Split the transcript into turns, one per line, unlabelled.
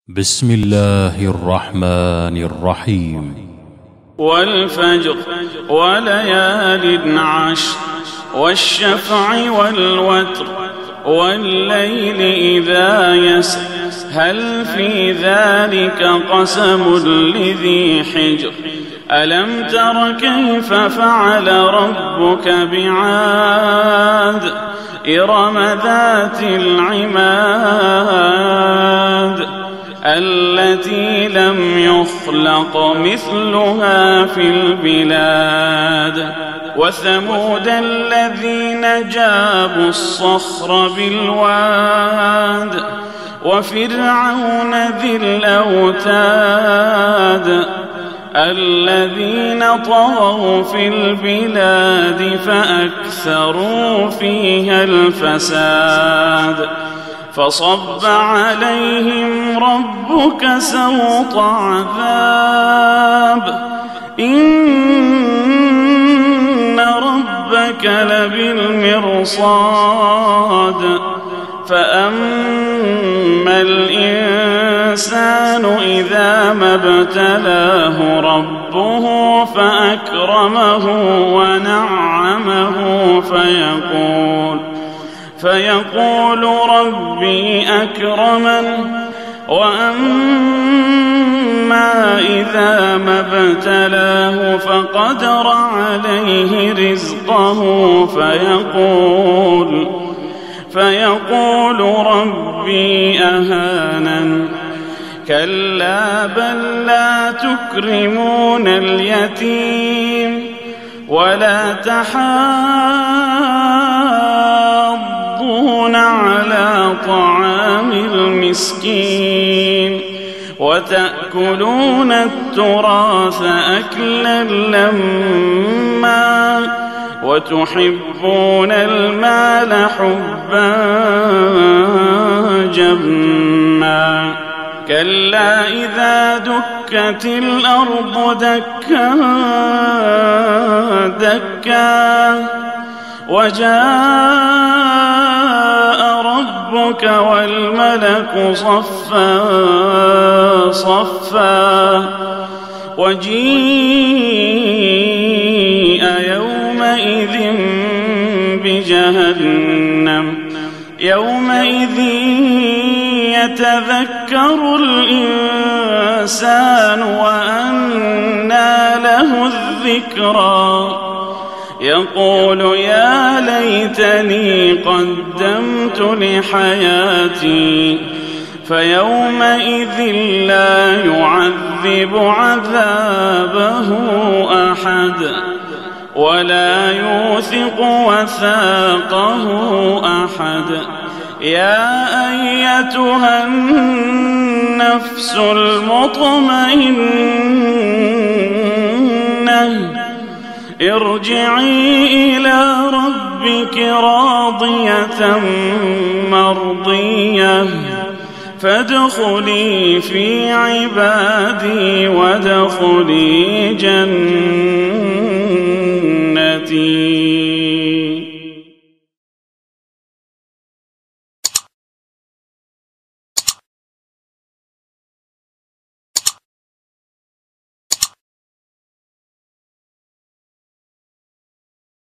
بسم الله الرحمن الرحيم.
والفجر وليال عشر والشفع والوتر والليل إذا يسر هل في ذلك قسم لذي حجر ألم تر كيف فعل ربك بعاد إرم ذات العماد التي لم يخلق مثلها في البلاد وثمود الذين جابوا الصخر بالواد وفرعون ذي الأوتاد الذين طغوا في البلاد فأكثروا فيها الفساد فصب عليهم ربك سوط عذاب إن ربك لبالمرصاد فأما الإنسان إذا ما ابتلاه ربه فأكرمه ونعمه فيقول ربي أكرمن وأما إذا ما ابتلاه فقدر عليه رزقه فيقول ربي أهانن كلا بل لا تكرمون اليتيم ولا تحاضون على طعام المسكين وتأكلون التراث أكلا لما وتحبون المال حبا جما كلا إذا دكت الأرض دكا دكا وجاء ربك والملك صفا صفا وجيء يومئذ بجهنم يومئذ يتذكر الإنسان وأنى له الذكرى يقول يا ليتني قدمت لحياتي فيومئذ لا يعذب عذابه أحد ولا يوثق وثاقه أحد يا أيتها النفس المطمئنة ارجعي إلى ربك راضية مرضية فادخلي في عبادي وادخلي جنتي.